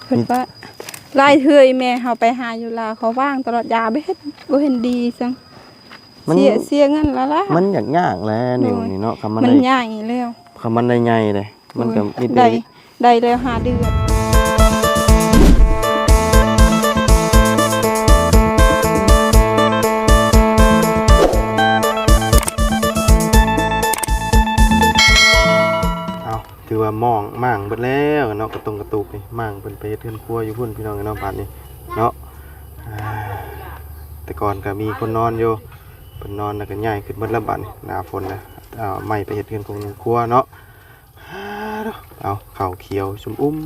เพิ่นว่าลายเทื่อแม่เฮาไปหาอยู่ลาวเขาว่างตลอดยาบ่เห็นดีจังเสียเงินละล่ะมันยากแหล้วนี่เนาะคำมันใหญ่แล้วคำมันได้ใหญ่เลยมันก็มีได้แล้ว5 เดือนถือว่ามองมั่งเบิดแล้วเนาะกระตุกนี่มั่งเป็นไปเทือนครัวอยู่พุ่นพี่น้องเนาะบ้านนี้เนาะแต่ก่อนก็มีคนนอนอยู่เพิ่นนอนแล้วก็ย้ายขึ้นเบิดแล้วบ้านนี้หน้าฝนนะไม้ไปเฮ็ดเทือนครัวเนาะเอาข้าวเขียวชุ่ม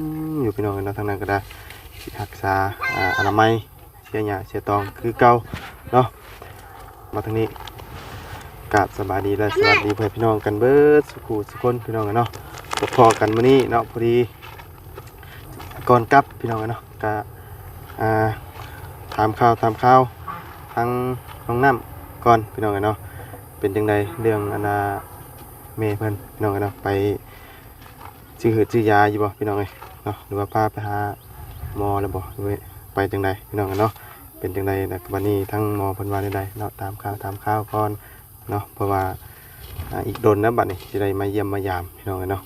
อยู่พี่น้องเนาะทางนั้นก็ได้รักษาอนามัยเสียหญ้าเสียตองคือเก่าเนาะมาทางนี้กราบสบายดีและสวัสดีเพื่อนพี่น้องกันเบิดสุขคนพี่น้องกันเนาะพอกันมื้อนี้เนาะพอดีก่อนกลับพี่น้องกันเนาะก็ถามข่าวทางน้องน้ำก่อนพี่น้องกันเนาะเป็นจังไดเรื่องเมย์เพิ่นพี่น้องกันเนาะไปซื้อยาอยู่บ่พี่น้องเอ้ยเนาะหรือว่าพาไปหาหมอแล้วบ่หรือไปจังไดพี่น้องกันเนาะเป็นจังไดนะวันนี้ทั้งหมอเพิ่นว่าใดเนาะตามข่าวก่อนเนาะเพราะว่าอีกโดนนะบัดนี้สิได้มาเยี่ยมมายามพี่น้องกันเนาะ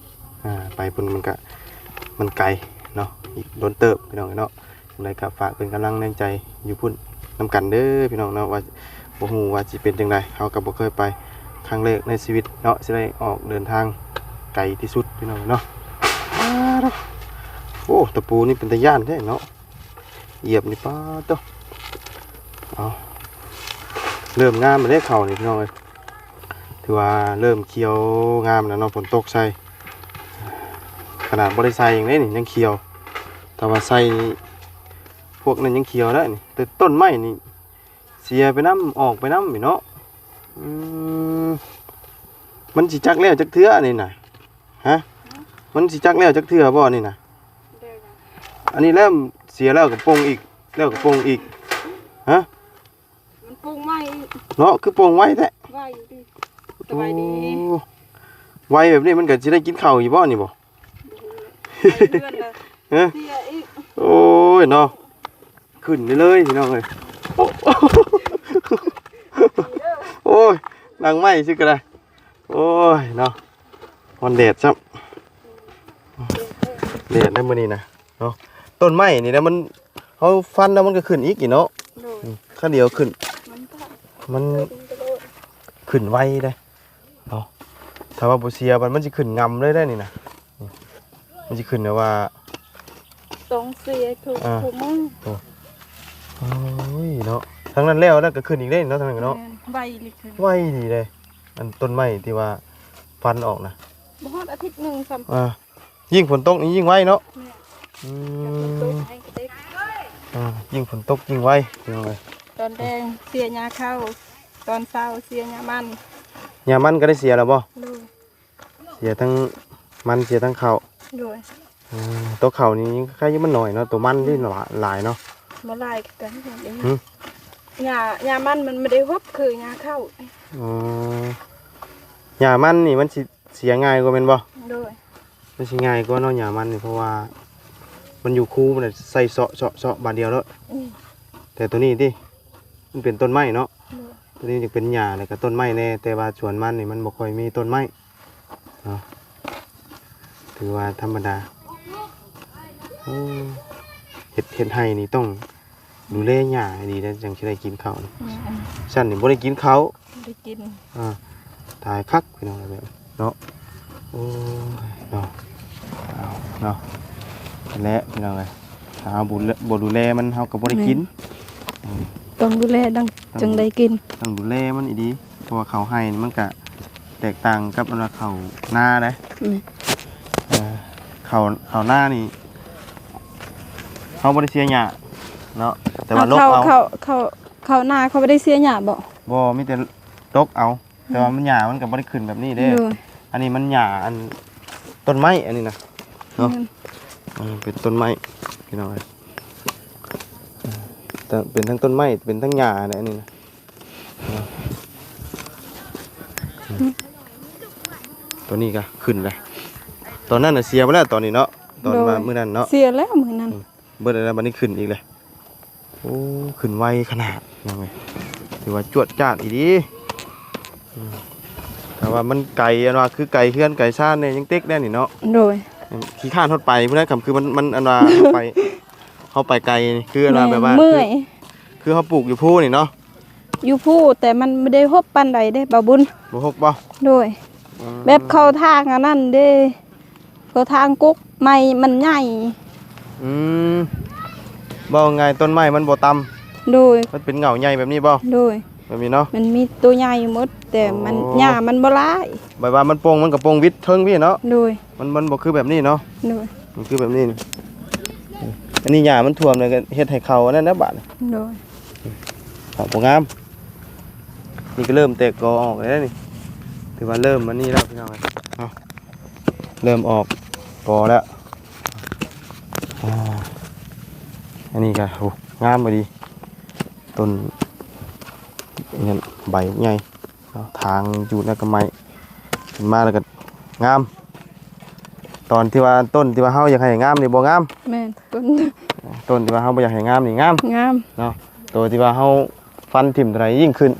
ไปพุ่นมันไกลเนาะอีกโดนเติบพี่น้องเนาะเลยกับฝากเป็นกำลังแรงใจอยู่พุ่นนำกันเด้อพี่น้องเนาะว่าบ่ฮู้ว่าสิเป็นจังไดเฮาก็บ่เคยไปครั้งแรกในชีวิตเนาะสิได้ออกเดินทางไกลที่สุดพี่น้องเนาะโอ้ตะปูนี่เป็นตะย่านแท้เนาะเหยียบนี่ป้าโตเอาเริ่มงามมาได้เข้านี่พี่น้องเอ้ยถือว่าเริ่มเขียวงามแล้วเนาะฝนตกใส่ขนาดบริไซอย่างนี้นี่ยังเขียวแต่ว่าใส่พวกนั้นยังเขียวได้นี่แต่ต้นไม้นี่เสียไปน้ำออกไปน้ำเนาะมันสิจักแล้วจักเถื่อนี่นะฮะมันสิจักแล้วจักเถื่อบ่นี่นะอันนี้เริ่มเสียแล้วกับโป่งอีกแล้วกับโป่งอีกฮะมันปรุงใหม่เนาะคือโป่งไว้แท้ไว้ดิสบายดีไว้แบบนี้มันก็สิได้กินข้าวอยู่บ่นี่บ่โอ้ยเนาะขึ้นเลยพี่น้องเลยโอ้ยนั่งไม่ชิกันเลยโอ้ยเนาะวันเดดซับเดดได้มื่อนี้นะเนาะต้นไม้นี่นะมันเขาฟันแล้วมันก็ขึ้นอีกกี่เนาะข้าเดียวขึ้นมันขึ้นไวได้เนาะถ้าว่าบุเซียมันจะขึ้นงำเลยได้นี่นะมันจะขึ้นนะว่าต้องเสียถูกมั้งโอ้ยเนาะทั้งนั้นแล้วก็ขึ้นอีกได้เนาะทั้งนั้นเนาะไวดีเลยอันต้นไม้ที่ว่าฟันออกนะบ่ฮอดอาทิตย์นึงซ้ำยิ่งฝนตกนี่ยิ่งไวเนาะยิ่งฝนตกยิ่งไวตอนแดงเสียหญ้าเข้าตอนเช้าเสียหญ้ามันก็ได้เสียแล้วบ่เสียทั้งมันเสียทั้งข้าวตัวเข่านี้แค่ยิ่งมันหน่อยเนาะตัวมันที่หลายเนาะมาลายกันหญ้ามันไม่ได้ฮบคือหญ้าเข้าหญ้ามันนี่มันเสียง่ายกว่าเป็นบ่ด้วยมันเสียง่ายกว่าเนาะหญ้ามันนี่เพราะว่ามันอยู่คู่มันใส่เสาะบาดเดียวแล้วแต่ตัวนี้ดิมันเป็นต้นไม้เนาะตัวนี้จะเป็นหญ้าเลยกับต้นไม้แน่แต่ว่าสวนมันนี่มันบ่ค่อยมีต้นไม้เนาะถือว่าธรรมดาเห็ดไห้นี่ต้องดูแลหญ้าดีแล้วจังจะได้กินข้าวฉันนี่บ่ได้กินข้าวได้กินตายคักพี่น้องแบบเนาะโอ้ยเนาะและพี่น้องเลยถ้าเอาบ่ดูแลมันเฮาก็บ่ได้กินต้องดูแลจังได้กินต้องดูแลมันอีดีเพราะว่าข้าวไห้นี่มันก็แตกต่างกับอันว่าข้าวนาเด้ข้าวหน้านี่เขาบริเสียหยาเนาะแต่ว่าลกเอาเขาหน้าเขาไม่ได้เสียหยาบ่มีแต่ลกเอาแต่ว่ามันหยามันกับบริขึ้นแบบนี้เด้อันนี้มันหยาอันต้นไม้อันนี้นะเนาะเป็นต้นไม้พี่น้องเป็นทั้งต้นไม้เป็นทั้งหยาเนี่ยอันนี้นะตัวนี้ก็ขึ้นเลยตอนนั้นเสียไปแล้วตอนนี้เนาะตอนมาเมื่อนั้นเนาะเสียแล้วมื้อนั้น เบิดแล้วบัดนี้ขึ้นอีกเลยโอ้ขึ้นไวขนาดยังไงถือว่าจวดจ้าดอีดีแต่ว่ามันไก่อันว่าคือไก่เฮือนไก่ซ่านเนี่ยยังเต็กได้นี่เนาะ โดย ขี้ข้านทอดไปเพื่อนคำคือมันอันว่าเข้าไปไกลคืออันว่าแบบว่า เมื่อย คือเขาปลูกอยู่ผู้นี่เนาะ อยู่ผู้แต่มันไม่ได้ฮบปานใดเด้บ่บุญ บ่ฮกบ่ โดยแบบเข้าทางอันนั้นเด้เข้าทางกุ๊กไม้มันใหญ่ อืมบ่ไงต้นไม้มันบ่ต่ โดย ำมันเป็นเหงาใหญ่แบบนี้บ่ โดย แบบนี้เนาะ มันมีตัวใหญ่หมดแต่มัน โอ้ หญ้ามันบ่หลาย แบบว่ามันโป่งมันกับโป่งวิทย์เทิงพี่เนาะ โดย มันบ่คือแบบนี้เนาะ โดย มันคือแบบนี้นี่อันนี้หญ้ามันท่วมเลยก็เฮ็ดให้เขาอันนั้นนะบาดนี่ โดย เขาบ่งามนี่ก็เริ่มแตกกอออกแล้วนี่ถือว่าเริ่มมันนี่แล้วพี่น้องเนาะเริ่มออกกอแล้วอ่าอันนี้ก็โหงามพอดีต้นนี่ใบใหญ่เนาะทางอยู่ในกระไม้ขึ้นมาแล้วก็งามตอนที่ว่าต้นที่ว่าเฮาอยากให้งามนี่บ่งาม แม่นต้น ต้นที่ว่าเฮาบ่อยากให้งามนี่งาม งาม เนาะตัวที่ว่าเฮาฟันทิ่มเท่าไหร่ยิ่งขึ้น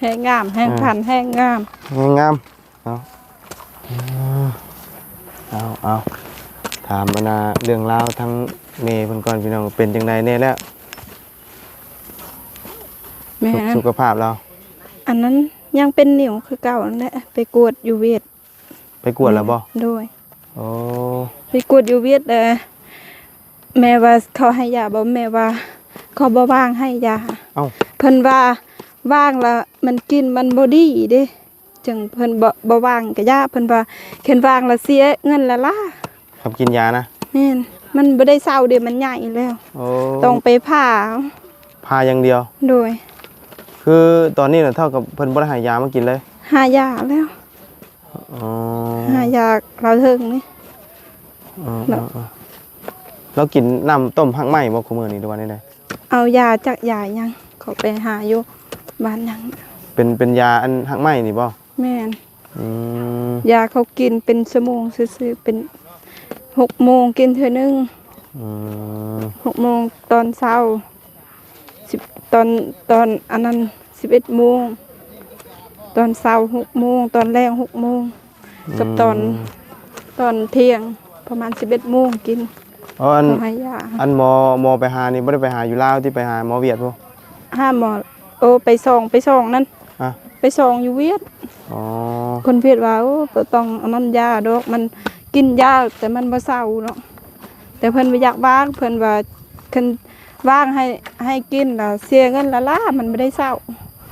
แห้งงามแห้งพันแห้งงาม งามเนาะเอาถามมานาเรื่องราวทั้งเมย์เพิ่นก่อนพี่น้องเป็นจังไดแน่แล้ว แม่น สุขภาพเรา อันนั้นยังเป็นนิ่วคือเก่านั่นแหละไปกวดอยู่เวท ไปกวดแล้วบ่ โดย โอ้ ไปกวดอยู่เวทแม่ว่าเขาให้ยาบ่แม่ว่าเขาบ่ว่างให้ยา เอ้า เพิ่นว่าว่างแล้วมันกินมันบ่ดีเด้จึงเพิ่นบ่ว่างก็ยาเพิ่นว่าเข็นว่างแล้วเสียเงินละล่ะ ครับกินยานะ แม่นมันบ่ได้เศร้าเด้มันใหญ่แล้ว โอ้ ต้องไปผ่าเอา พาอย่างเดียว โดย คือตอนนี้น่ะเท่ากับเพิ่นบ่ได้ให้ยามากินเลย หายาแล้ว อ๋อ หายาเราเทิงนี่ อ๋อเรากินน้ำต้มผักไหม้บ่คุมื้อนี้หรือว่าได เอายาจากยายังเขาไปหาอยู่บ้านยัง เป็นยาอันผักไหม้นี่บ่ แม่น อืม ยาเขากินเป็นชั่วโมงซื่อๆเป็น6 โมงกินเทื่อนึง อืม 6 โมงตอนเช้า10ตอนอันนั้น11 โมงตอนเช้า6 โมงตอนแรง6 โมงกับตอนเที่ยงประมาณ11 โมงกิน อ๋ออัน เขาให้ยา อันหมอไปหานี่บ่ได้ไปหาอยู่ลาวที่ไปหาหมอเวียดบ่ ห้ามหมอโอ้ไปส่องนั่น ฮะ ไปส่องอยู่เวียด อ๋อ คนเวียดว่าโอ้บ่ต้องอันนั้นยาดอกมันกินยาแต่มันบ่เศร้าเนาะแต่เพิ่นบ่อยากว่างเพิ่นว่าคันว่างให้กินแล้วเสียเงินละล่ะมันบ่ได้เศร้า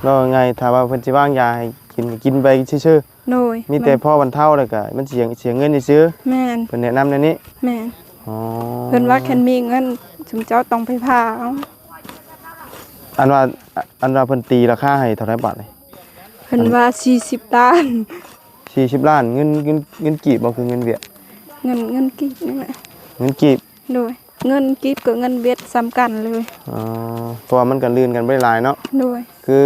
แล้วไงถ้าว่าเพิ่นสิวางยาให้กินก็กินไปซื่อ โดย ๆมีแต่พอบรรเทาแล้วก็มันเสียเงินซื่อ แม่น ๆเพิ่นแนะนำแนวนี้ แม่น อ๋อ เพิ่นว่าคันมีเงินสมเจ้าต้องไปพาเอา อันว่าเพิ่นตีราคาให้เท่าไหร่บาทนี่ เพิ่นว่า40ล้าน 40ล้านเงินกีบบ่คือเงินเวียด เงินกีบนี่แหละ เงินกีบ โดยเงินกีบกับเงินเวียดซ้ำกันเลย อ๋อเพราะว่ามันก็ลื่นกันบ่ได้หลายเนาะ โดย คือ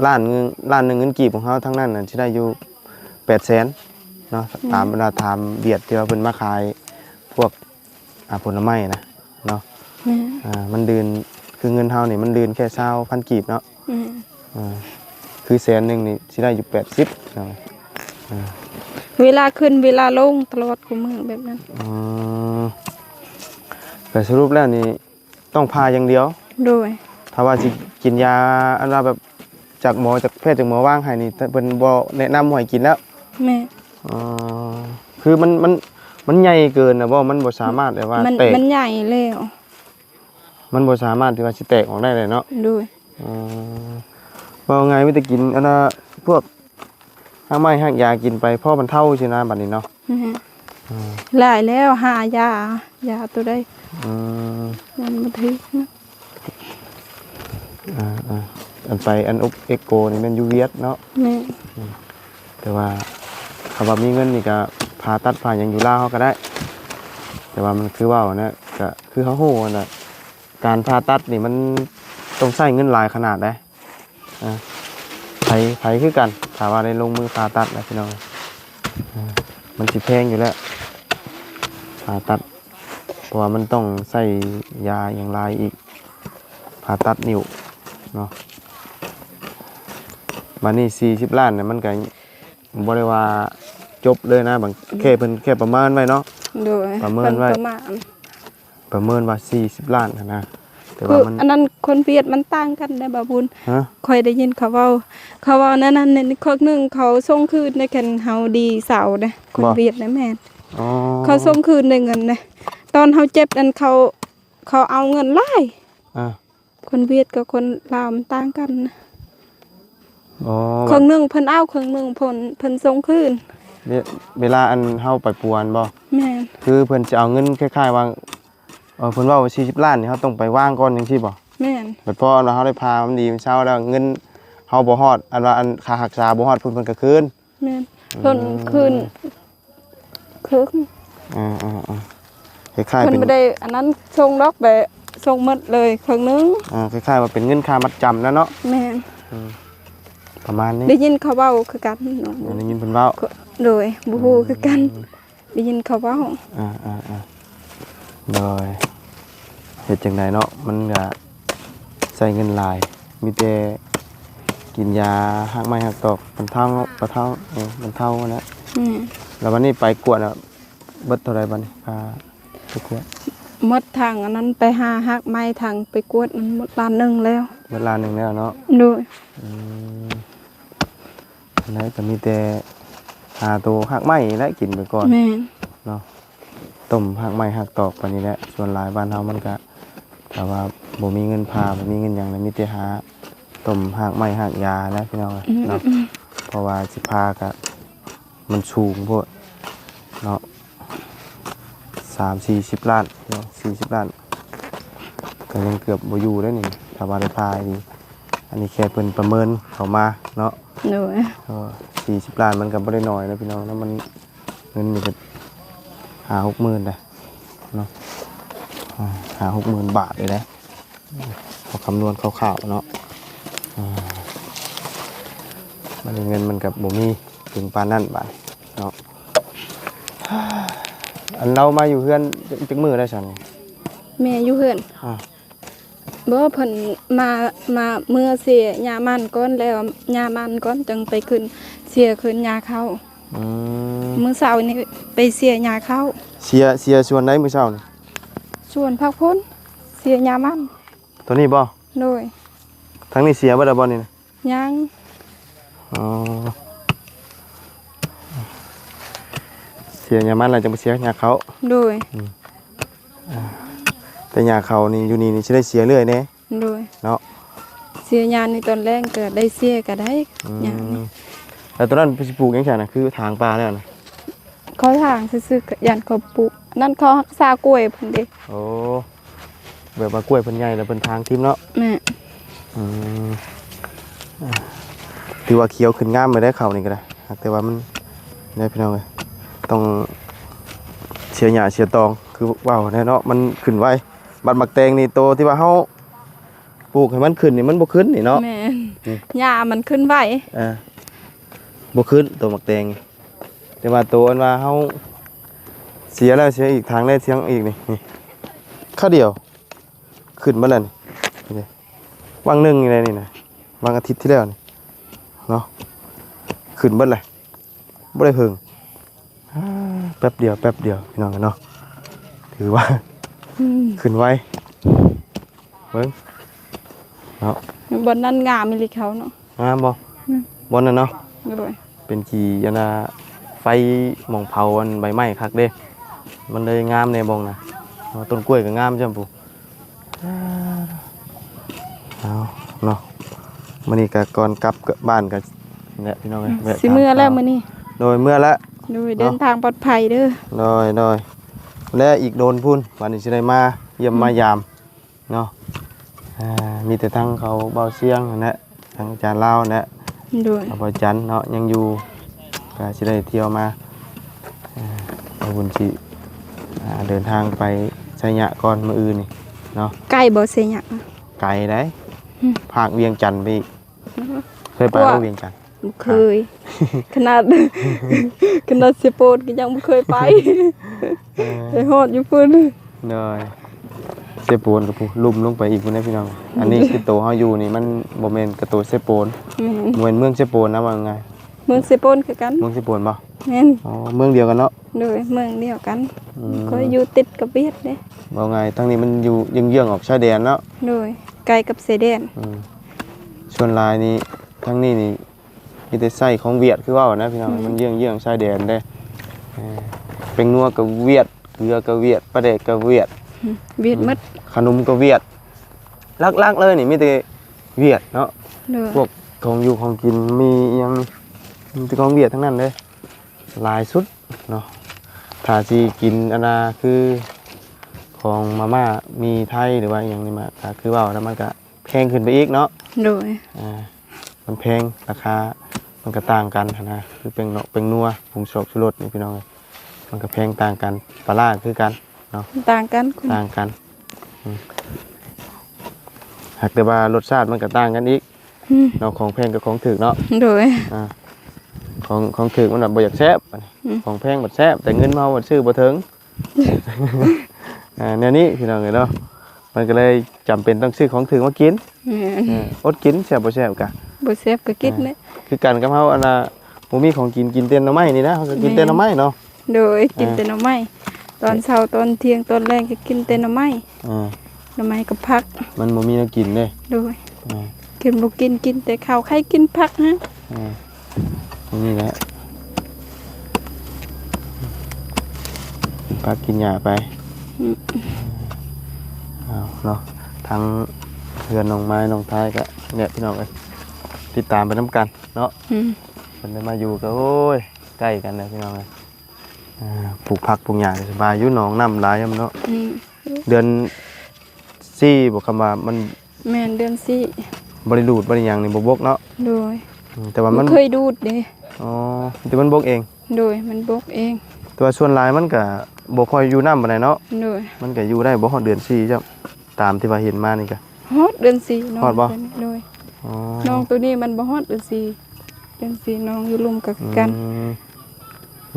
ล้านหนึงเงินกีบของเฮาทั้งนั้นน่ะสิได้อยู่800,000เนาะตามเวลาถามเวียดที่ว่าเพิ่นมาขายพวกผลไม้นะเนาะ แม่ มันเดือนคือเงินเฮานี่มันเดือนแค่20,000กีบเนาะ แม่ คือแสนหนึงนี่สิได้อยู่80เนาะ เวลาขึ้นเวลาลงตลอดของมือแบบนั้น แต่สรุปแล้วนี่ต้องพาอย่างเดียว โดย ถ้าว่าสิกินยาอันว่าแบบจากหมอจากแพทย์จากหมอว่างให้นี่เพิ่นบ่แนะนำให้กินแล้ว แม่ คือมันใหญ่เกินนะบ่มันบ่สามารถแบบว่า มัน แตก มันใหญ่แล้ว มันบ่สามารถที่ว่าสิแตกออกได้เลยเนาะ โดย ว่าไงมีแต่กินอันน่ะพวกหางไม้หางยากินไปพอมันเท่าสินะบัดนี้เนาะ แม่หลายแล้วหายายาตัวใด อืม มันบ่ถึกนะ อันไปอันอุกเอ็กโกนี่แม่นอยู่เวียดเนาะ แม่ แต่ว่าถ้าว่ามีเงินนี่ก็ผ่าตัดผ่าหยังอยู่ลาวเขาก็ได้ แต่ว่ามันคือว่านะก็คือเขาโหน่ะการผ่าตัดนี่มันต้องใช้เงินหลายขนาดได้ไผคือกันถ้าว่าได้ลงมือผ่าตัดนะพี่น้องมันสิแพงอยู่แล้วผ่าตัด ราะว่ามันต้องใส่ยาอย่างไรอีกผ่าตัดนิ้วเนาะมานี่40 ล้านเนี่ยมันก็บ่ได้ว่าจบเลยนะบางแค่เพิ่นแค่ประเมินไว้เนาะ โดย ประเมินไว้ ประเมินว่า40 ล้านนะแต่ คื ว่า อ มัน อันนั้นคนเวียดมันต่างกันได้บ่บุญ ฮะ ค่อยได้ยินเขาเว้านั้นในคอกหนึงเขาส่งคืนในแค่นเฮาดีเสาเด้คนเวียดนะแม่น อ๋อ เขาส่งคืนได้เงินเด้ตอนเฮาเจ็บนั้นเขาเอาเงินหลาย อ่ะ คนเวียดกับคนลาวมันต่างกันนะ อ๋อ ครึ่งหนึงเพิ่นเอาครึ่งหนึงเพิ่นส่งคืน เวลาอันเฮาไปปวนบ่ แม่น คือเพิ่นจะเอาเงินคล้ายๆว่าเพิ่นว่า40 ล้านนี่เฮาต้องไปวางก่อนจังซี่บ่ แม่น บัดพอเราเฮาได้พามันดีมันเช้าแล้วเงินเฮาบ่ฮอดอันว่าอันค่ารักษาบ่ฮอดเพิ่นก็คืน แม่นเพิ่นคืนครึ่ง คล้ายๆ เพิ่น เป็น บ่ได้อันนั้นส่งดอกแบบส่งหมดเลยครึ่งหนึง คล้ายๆว่าเป็นเงินค่ามัดจำนะเนาะ แม่น ประมาณนี้ ได้ยินเขาเว้าคือกันเนาะ ได้ยินเพิ่นเว้า โดยบ่ฮู้คือกันได้ยินเขาเว้า โดยเฮ็ดจังไดเนาะมันก็ใช้เงินหลายมีแต่กินยาหักไม้หักตอกบรรเทานะ แล้ววันนี้ไปกวดอ่ะเบิดเท่าไรบัดนี้พาไปกวด หมดทางอันนั้นไปหาฮักไม้ทางไปกวดมันหมดล้านหนึงแล้ว เวลาหนึ่งแล้วเนาะ โดย ไหนก็มีแต่หาตัวหักไม้และกินไปก่อน แม่น เนาะต้มหักไม้หักตอกปานนี้แหละส่วนหลายบ้านเฮามันก็แต่ว่าบ่มีเงินพาบ่มีเงินหยังเลยมีแต่หาต้มหักไม้หักยานะพี่น้องเนาะเพราะว่าสิพาก็มันสูงโพดเนาะ30-40 ล้านเนาะ40 ล้านก็ยังเกือบบ่อยู่แล้วนี่ถ้าว่าได้พาดีอันนี้แค่เพิ่นประเมินเข้ามาเนาะ โดย 40 ล้านมันก็บ่ได้น้อยนะพี่น้องนะมันเงินนี่ก็50,000ได้เนาะ50,000 บาทเลยนะเขาคำนวณคร่าวๆเนาะมันเงินมันกับบ่มีถึงปานนั้นบาทเนาะอันเรามาอยู่เฮือนจักมื้อได้ซั่น แม่อยู่เฮือน อ่า บ่เพิ่นมาเมื่อเสียยามันก่อนแล้วยามันก่อนจังไปขึ้นเสียขึ้นยาเข้า มื้อเช้านี่ไปเสียยาเข้า เสียส่วนไหนมื้อเช้านี่ ส่วนพักพ้นเสียยามัน ตัวนี้บ่ โดย ทั้งนี้เสียบ่ได้บ่นี่นะ ยัง อ๋อเสียยามันแล้วจังไปเสียยาเขา โดย แต่ยาเขานี่อยู่นี่สิได้เสียเรื่อยแน่ โดย เนาะ เสียยาในตอนแรกก็ได้เสียก็ได้ยานี่ แล้วตอนนั้นไปสิปลูกหยังซั่นน่ะคือทางปลาแล้วนะ เขาทางซื่อๆยันเขาปลูกนั่นเขารักษากล้วยเพิ่นเด้ โอ้แบบว่ากล้วยเพิ่นใหญ่แล้วเพิ่นทางทิ่มเนาะ แม่ อืมถือว่าเขียวขึ้นงามไปได้เขานี่ก็ได้แต่ว่ามันได้พี่น้องเอ้ยต้องเสียหญ้าเสียตองคือว้าวแน่เนาะมันขึ้นไวบัดหมักแตงนี่โตที่ว่าเฮาปลูกให้มันขึ้นนี่มันบ่ขึ้นนี่เนาะ แม่ยามันขึ้นไหว บ่ขึ้นตัวหมักแตงแต่ว่าตัวอันว่าเฮาเสียแล้วเสียอีกทางได้เสียงอีกนี่ข้าวเดียวขึ้นมาแล้วนี่วางหนึงนี่แหละนี่นะวางอาทิตย์ที่แล้วนี่เนาะขึ้นเบิดเลยบ่ได้เพิ่งแป๊บเดียวพี่น้องเนาะถือว่าขึ้นไวเบิ่งเนาะ บนนั้นงามอีหลีเขาเนาะ งามบ่บนนั่นเนาะ โดย เป็นขี่ยานาไฟหมองเผาอันใบไม้คักเด้มันเลยงามในบองนะต้นกล้วยก็งามจ้ะปู่เอาเนาะมื้อนี้ก็ก่อนกลับบ้านก็เนี่ยพี่น้องเอ้ยแวะ สิเมื่อแล้วมื้อนี้ โดยเมื่อแล้ว โดยเดินทางปลอดภัยเด้อ โดยและอีกโดนพุ่นวันนี้สิได้มาเยี่ยมมายามเนาะมีแต่ทั้งเขาเบาเสียงนั่นแหละทั้งอาจารย์ลาวนั่นแหละ โดย เอาไปจันเนาะยังอยู่ก็สิได้เที่ยวมาเอาบุญสิเดินทางไปไชยะก่อนมื้ออื่นนี่เนาะ ใกล้บ่เสียหยัง ไกลได้ภาคเวียงจันทน์ไปอีกเคยไปบ่เวียงจันทน์ บ่เคย ขนาด ขนาดสิโปดก็ยังบ่เคยไปไปฮอดอยู่พุ่น เลยเซโปนกับผู้ลุ่มลงไปอีกพุ่นนะพี่น้องอันนี้คือโตเฮาอยู่นี่มันบ่แม่นกระโตเซโปน แม่น เหมือนเมืองเซโปนนะว่าไง เมืองเซโปนคือกัน เมืองเซโปนบ่ แม่น อ๋อเมืองเดียวกันเนาะ โดยเมืองเดียวกันก็อยู่ติดกับเวียดเด้ บ่ไงทั้งนี้มันอยู่เยื้องๆออกชายแดนเนาะ โดยไกลกับเซเดน ส่วนลายนี้ทั้งนี้นี่มีแต่ไส้ของเวียดคือว่านะพี่น้องมันเยื้องๆชายแดนเด้เป็นนัวกับเวียดเกลือกับเวียดปลาแดกกับเวียด เวียดหมด ขนมกับเวียดลักๆเลยนี่มีแต่เวียดเนาะ โดย พวกของอยู่ของกินมีอิหยังมีแต่ของเวียดทั้งนั้นเลยหลายสุดเนาะถ้าสิกินอันน่ะคือของมาม่ามีไทยหรือว่าอหย่างนี้มาก็คือว่าแล้วมันก็แพงขึ้นไปอีกเนาะ โดย มันแพงราคามันก็ต่างกันนะคือเป็นเนาะเป็นนัวผงชูรสชูรสนี่พี่น้องเอ้ยมันก็แพงต่างกันปลาร้าคือกันเนาะ ต่างกันคุณ ต่างกันหากแต่ว่ารสชาติมันก็ต่างกันอีกเนาะของแพงกับของถูกเนาะ โดย ของถูกมันแบบบ่อยากแซ่บของแพงบ่แซ่บแต่เงินเมาบ่ซื้อบ่ถึงแนวนี้พี่น้องเอ้ยเนาะมันก็เลยจำเป็นต้องซื้อของถูกมากิน แม่น อดกินแซ่บบ่แซ่บกะ บ่แซ่บก็กินเด้ คือกันกับเฮาอันน่ะบ่มีของกินเต้นหน่อไม้นี่นะเฮาก็กินเต้นหน่อไม้เนาะ โดยกินแต่หน่อไม้ตอนเช้าตอนเที่ยงตอนแรงก็กินแต่หน่อไม้หน่อไม้กับผัก มันบ่มีแนวกินเด้ โดยกินบ่กินแต่ข้าวไข่กินผักฮะ นี่แหละพักกินหญ้าไปเอาเนาะทั้งเพื่อนน้องไม้น้องท้ายก็เนี่ยพี่น้องเอ้ยติดตามไปนํกันเนาะเพิ่นได้มาอยู่ก็โอ้ยใกล้กันนะพี่น้องเอ้ยปลูกผักปลูกหญ้าก็สบายอยู่หนองน้ำหลายยามเนาะเดือน4บ่คำว่ามัน แม่นเดือนสี่ บ่ได้ดูดบ่ได้หยังนี่บ่บกเนาะ โดย แต่ว่ามัน เคยดูดเด้ อ๋อแต่มันบกเอง โดยมันบกเอง แต่ว่าส่วนหลายมันก็บ่ค่อยอยู่น้ำปานใดเนาะ โดย มันก็อยู่ได้บ่ฮอดเดือน4จ้ะตามที่ว่าเห็นมานี่ก็ ฮอดเดือนสี่น้อง ฮอดบ่ โดย อ๋อ น้องตัวนี้มันบ่ฮอดเดือนสี่เดือนสี่น้องอยู่รุมกับกัน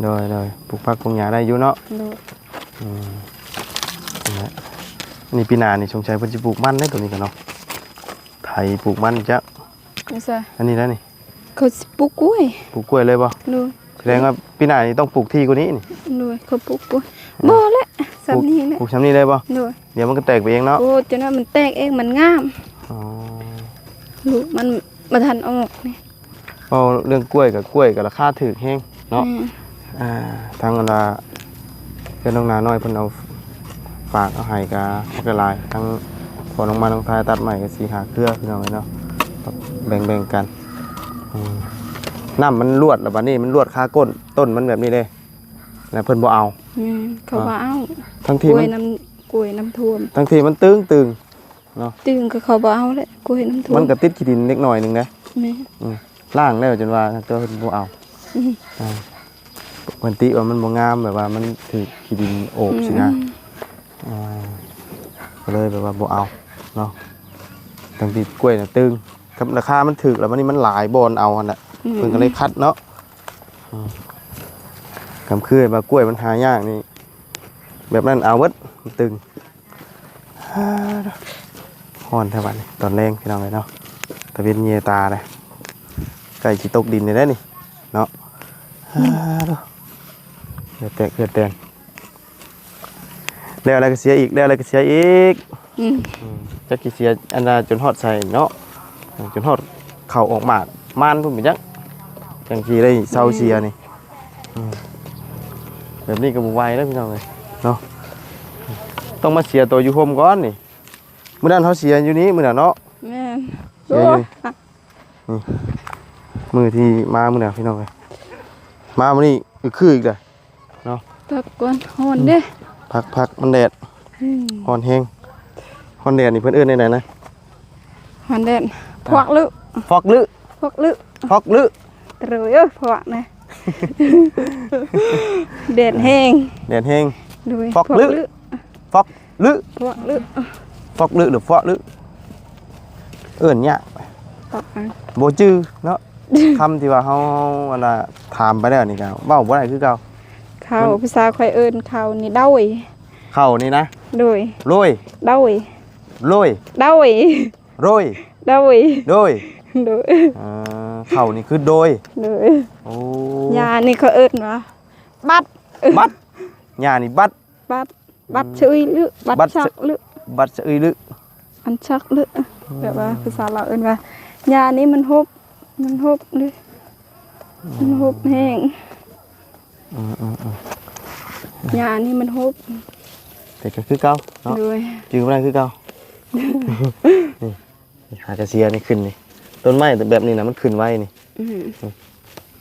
โดยปลูกผักปลูกหญ้าได้อยู่เนาะ โดย นั่นแหละนี่ปีหน้านี่สงสัยเพิ่นสิปลูกมันได้ตัวนี้กันเนาะไถปลูกมันจ้ะ นี่ซะ อันนี้แล้วนี่ เขาสิปลูกกล้วย ปลูกกล้วยเลยบ่ โดย แสดงว่าปีหน้านี่ต้องปลูกที่กว่านี้นี่ โดยเขาปลูกกล้วยบ่แหละสำนี้แหละ ปลูกซ้ำนี้เลยบ่ โดย เดี๋ยวมันก็แตกไปเองเนาะ โอ้จนว่ามันแตกเองมันงาม อ๋อ ลูกมันบ่ทันออกนี่ เอาเรื่องกล้วยกับราคาถูกแฮงเนาะทางอันว่าเพื่อนน้องนาน้อยเพิ่นเอาฝากเอาให้กับพักหลายทั้งพอน้องมาน้องทายตัดใหม่ก็สิหาเครือพี่น้องเนาะแบ่งกันน้ำมันลวดแล้วบัดนี้มันลวดคาก้นต้นมันแบบนี้เลยแล้วเพิ่นบ่เอา เขาว่าเอ้า ทั้ง ก ที่ ล้ว มั ย น น้ำท่วม ทั้งที่มันตึงเนาะ ตึงก็เขาบ่เอาแหละกล้วยน้ำท่วม มันก็ติดขี้ดินเล็กน้อยนึงนะ แม่ ล่างแล้วจนว่าเพิ่นบ่เอาเพิ่นติว่ามันบ่งามแบบว่ามันถูกขี้ดินโอบสินะก็เลยแบบว่าบ่เอาเนาะทั้งที่กล้วยน่ะตึงครับราคามันถูกแล้ววันนี้มันหลายบอนเอาหั่นน่ะเพิ่นก็เลยคัดเนาะกำคือว่ากล้วยมันหายากนี่แบบนั้นเอาเบิดมันตึงฮ้อนแท้บัดนี้ตอนแรงพี่น้องเอ้ยเนาะตะเวนเยตาเลยใกล้สิตกดินได้แล้วนี่เนาะเดือดแตกแล้วอะไรก็เสียอีกแล้วอะไรก็เสียอีกจักกี่เสียอันน่ะจนฮอดใส่เนาะจนฮอดเข่าออกมาดม่านพุ่นไปจักจังซี่ได้เซาเสียนี่แบบนี้ก็บ่ไหวแล้วพี่น้องเอ้ยเนาะต้องมาเสียตัวอยู่โฮมก่อนนี่มื้อนั้นเฮาเสียอยู่นี้มื้อน่ะเนาะ แม่น เสียอยู่นี่มื้อที่มามื้อน่ะพี่น้องเอ้ยมามื้อนี้ก็คืออีกเด้อเนาะ ตักก่อนฮ้อนเด้ พักมันแดดฮ้อนแฮงฮ้อนแดดนี่เพิ่นเอิ้นได้ไหนนะ ฮ้อนแดดพวกลึ ฟอกลึ พวกลึ ฟอกลึ ตรึยพวกนะแดดแห้ง แดดแฮง ด้วย ฟอกลึ ฟอกลึ พวกลึ ฟอกลึหรือฟอกลึเอิ้นยาก ตอกอัน บ่จื้อเนาะ คำที่ว่าเฮาอันน่ะถามไปแล้วนี่ก็เว้าบ่ได้คือเก่า เขาภาษาข่อยเอิ้นเขานี่ด้อย เข้านี่นะ โดย โรย โดย โรย โดย โรย โดย โดย โดย เข่านี่คือโดย โดย โอ้ ยานี่เขาเอิ้นว่าบัด บัดหญ้านี่บัด บัดชื่อลึบัดชักลึ บัดสะอึยลึ อันชักลึแบบว่าภาษาเราวเอิ้นว่ายานี่มันฮบลึมันฮบแห้งยานี่มันฮบ แต่ก็คือเก่าเนาะ โดย จื้อบ่ได้คือเก่านี่หากระเสียนี่ขึ้นนี่ต้นไม้แบบนี้นะมันขึ้นไว้นี่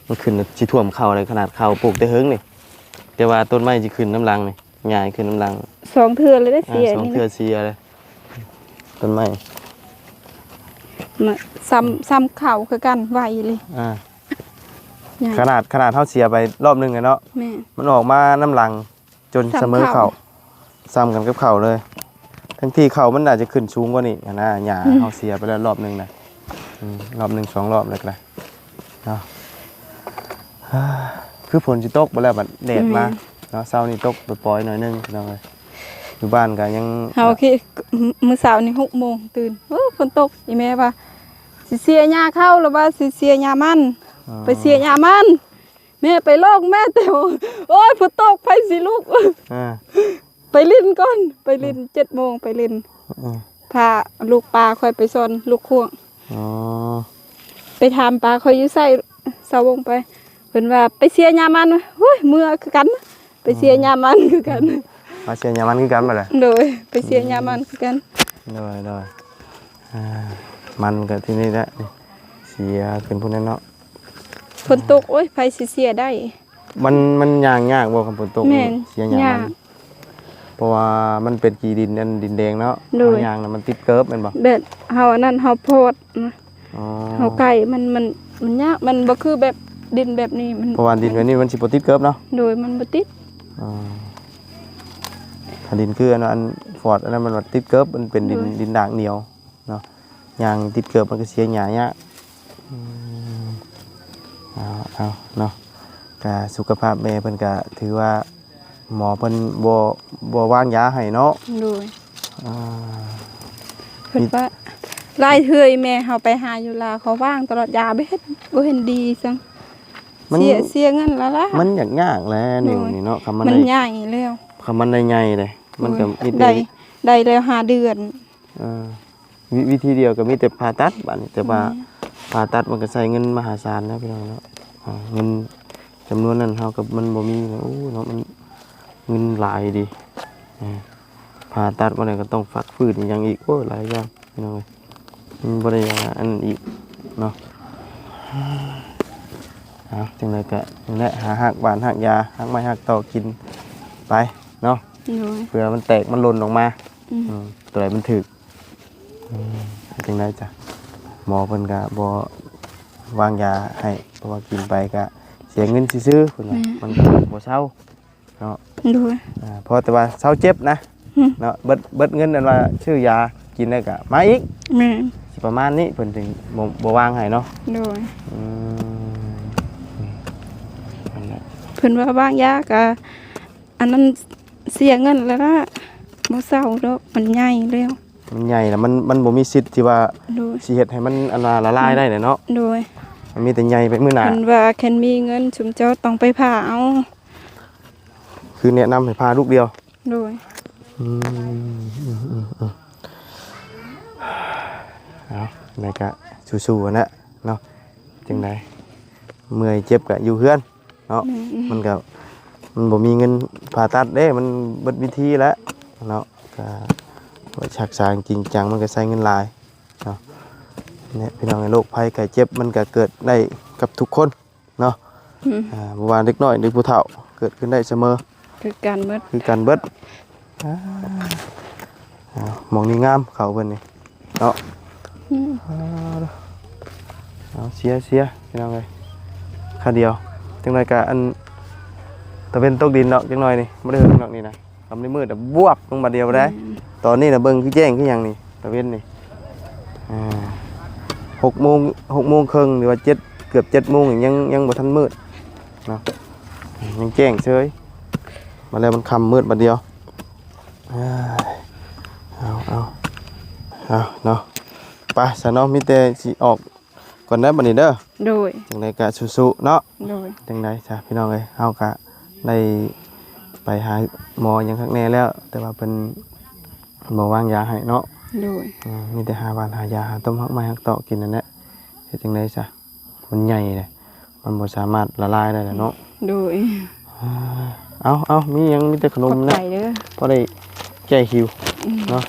มันขึ้นสิท่วมเข่าเลยขนาดเข่าปลูกแต่เฮิงนี่แต่ว่าต้นไม้สิขึ้นน้ำลังนี่หญ้าขึ้นน้ำลัง สองเทื่อเลยได้เสีย สอง นี่ เทื่อ นะ เสียเลยต้นไม้ มาซ้ำเข่าคือกันไวเลย ใหญ่ ขนาดเท่าเสียไปรอบนึงเลยเนาะ แม่ มันออกมาน้ำลังจนเสมอเข่าซ้ำกันกับเข่าเลย ทั้งที่เข่ามันอาจจะขึ้นสูงกว่านี้นะหญ้าเฮาเสียไปแล้วรอบนึงนะรอบนึง2 รอบเลยก็ได้เนาะคือฝนสิตกบ่แล้วบัดแดดมาเนาะเช้านี้ตกปล่อยๆหน่อยนึงพี่น้องเอ้ยอยู่บ้านก็ยัง เฮาคิดมื้อเช้านี่6 โมงตื่นฝนตกอีแม่ว่าสิเสียหญ้าเข้าหรือว่าสิเสียหญ้ามันไปเสียหญ้ามันแม่ไปลอกแม่แต่โอ้ยฝนตกไปสิลูก ไปเล่นก่อนไปเล่น7 โมงไปเล่นพาลูกปลาค่อยไปซ่อนลูกข่วง อ๋อ ไปถามปลาค่อยอยู่ใส่เสาวงไปเพิ่นว่าไปเสียหญ้ามันโอ้ยเมื่อคือกันไปเสียหญ้ามันคือกัน มาเสียหญ้ามันคือกันบ่ล่ะ โดยไปเสียหญ้ามันคือกัน โดยมันก็ที่นี่แหละนี่เสียขึ้นพุ่นนั่นเนาะ ฝนตกโอ้ยไผสิเสียได้ มันยากบ่คันฝนตก แม่น เสียหญ้าย าก มันเพราะว่ามันเป็นกี่ดินอันดินแดงเนาะ โดย ยางน่ะมันติดเกิบแม่นบ่ แบบเฮาอันนั้นเฮาโพดนะ อ๋อ เฮาไก่มันยากมันบ่คือแบบดินแบบนี้มัน เพราะว่าดินแบบนี้มันสิบ่ติดเกิบเนาะ โดยมันบ่ติด อ๋อถ้าดินคืออันฟอร์ดอันนั้นมันว่าติดเกิบมันเป็นดินด่างเหนียวเนาะยางติดเกิบมันก็เสียหญ้ายากเอาเนาะก็สุขภาพแม่เพิ่นก็ถือว่าหมอเพิ่นบ่วางยาให้เนาะ โดยเพิ่นว่าหลายเทื่อแม่เฮาไปหาอยู่ลาวเขาว่างตลอดยาบ่เห็นดีซังเสียเงินละล่ะ มันยากแหล้วนิ้วนี่เนาะคำมัน มัน ได้ ใหญ่แล้ว คำมันได้ใหญ่เลยมันก็มี ได้ แต่ ได้แล้ว5 เดือน วิธีเดียวก็มีแต่ผ่าตัดบัดนี้แต่ว่าผ่าตัดมันก็ใช้เงินมหาศาลนะพี่น้องเนาะเงินจำนวนนั้นเฮากับมันบ่มีโอ้เนาะมันเงินหลายดีผ่าตัดมาเนี่ยก็ต้องฝักฟื้นอีกอย่างอีกโอ้หลายอย่างพี่น้องเอ้ยมันบ่ได้อย่างอันอีกเนาะจังไดก็นั่นแหละหาหักบานหักยาหักไม้หักตอกินไปเนาะ โดย เผื่อมันแตกมันหล่นออกมาตัวไหนมันถึกจังไดจ้ะหมอเพิ่นก็บ่วางยาให้เพราะว่ากินไปก็เสียเงินซื่อๆเพิ่นว่ามันก็บ่เซาเนาะ โดย พอแต่ว่าเซาเจ็บนะเนาะเบิดเงินนั่นว่าชื่อยากินแล้วก็มาอีก แม่ สิประมาณนี้เพิ่นถึงบ่วางให้เนาะ โดย นั่นแหละ เพิ่นว่าบางยาก็อันนั้นเสียเงินแล้วล่ะบ่เศร้าดอกมันใหญ่แล้ว มันใหญ่แล้วมันบ่มีสิทธิ์ที่ว่า โดย สิเฮ็ดให้มันอันว่าละลายได้เนาะ โดย มันมีแต่ใหญ่ไปมื้อหน้า เพิ่นว่าแค่นมีเงินชุมเจ้าต้องไปผ่าเอา คือแนะนำให้พาลูกเดียว โดย เอาแล้วก็สู้ๆนะเนาะจังไดเมื่อยเจ็บก็อยู่เฮือนเนาะมันบ่มีเงินผ่าตัดเด้มันเบิดวิธีแล้วเนาะก็ว่าชักษาจริงจังมันก็ใช้เงินหลายเนาะเนี่ยพี่น้องในโรคภัยไข้เจ็บมันก็เกิดได้กับทุกคนเนาะบ่ว่าเด็กน้อยหรือผู้เฒ่าเกิดขึ้นได้เสมอ คือการเบิด คือการเบิดมองนี่งามเขาเพิ่นนี่เนาะเอาเสียพี่น้องเอ้ยค่าเดียวจังไดก็อันตะเวนตกดินเนาะจังหน่อยนี่บ่ได้เฮิงดอกนี่นะทำในมืดบวบลงมาเดียวได้ตอนนี้น่ะเบิ่งคือแจ้งคือหยังนี่ตะเวนนี่6 โมงครึ่งหรือว่า7เกือบ7 โมงยังบ่ทันมืดเนาะยังแจ้งเฉยมาแล้วมันค่ำมืดบัดเดียว อ้ายเอาเนาะไปซะเนาะมีแต่สิออกก่อนได้บัดนี้เด้อ โดย จังไดก็สู้ๆเนาะ โดย จังไดจ้ะพี่น้องเอ้ยเฮาก็ได้ไปหาหมอหยังคักแน่แล้ว แต่ว่าเพิ่นบ่วางยาให้เนาะ โดย มีแต่หาบ้านหายาหาต้มฮักไม้ฮักเตาะกินนั่นแหละเฮ็ดจังไดจ้ะมันใหญ่เลยมันบ่สามารถละลายได้แล้วเนาะ โดย เอามีหยังมีแต่ขน ข ม อบใจ นะ เด้อ พอได้แก้หิวเนาะ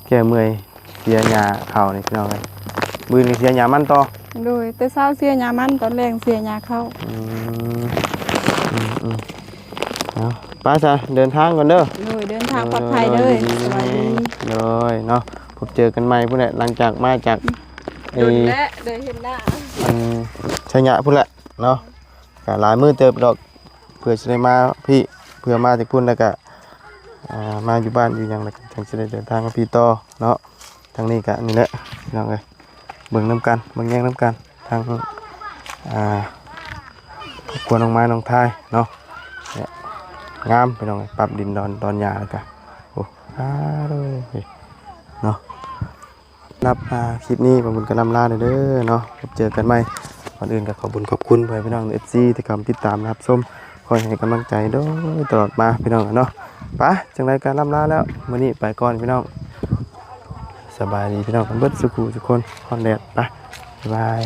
แก้เมื่อยเสียหญ้าเข้านี่พี่น้องเอ้ยมื้อนี้เสียหญ้ามันต่อ โดยแต่เช้าเสียยามันตอนแรงเสียยาเข้า เอาไปจ้ะเดินทางก่อนเด้อ โดยเดินทางปลอดภัยเด้อสวัสดี เลยเนาะพบเจอกันใหม่พุ่นแหละหลังจากมาจากไอ้ ดุนและเดินเห็นหน้า ชัยยะพุ่นแหละเนาะก็หลายมื้อเติบดอกเพื่อจะได้มาพี่เพื่อมาจากพุ่นแล้วก็มาอยู่บ้านอยู่หยังแล้วก็จังสิได้เดินทางกับพี่ต่อเนาะทางนี้ก็นี่แหละพี่น้องเอ้ยเบิ่งน้ำกันเบิ่งแย่งน้ำกันทางครอบครัวน้องไม้น้องทายเนาะเนี่ยงามพี่น้องเอ้ยปรับดินดอนหญ้าแล้วก็โอ้เลยเนาะรับคลิปนี้ผมบุญกับลำลาเด้อเนาะพบเจอกันใหม่ก่อนอื่นก็ขอบคุณเพื่อนพี่น้อง FC ที่คำติดตามนะครับส้มคอยให้กำลังใจโดยตลอดมาพี่น้องเนาะไปจังไรการลำลาแล้วมื้อนี้ไปก่อนพี่น้องสบายดีพี่น้องกันเบิดสุขุทุกคนฮอนแดดไปบ๊ายบาย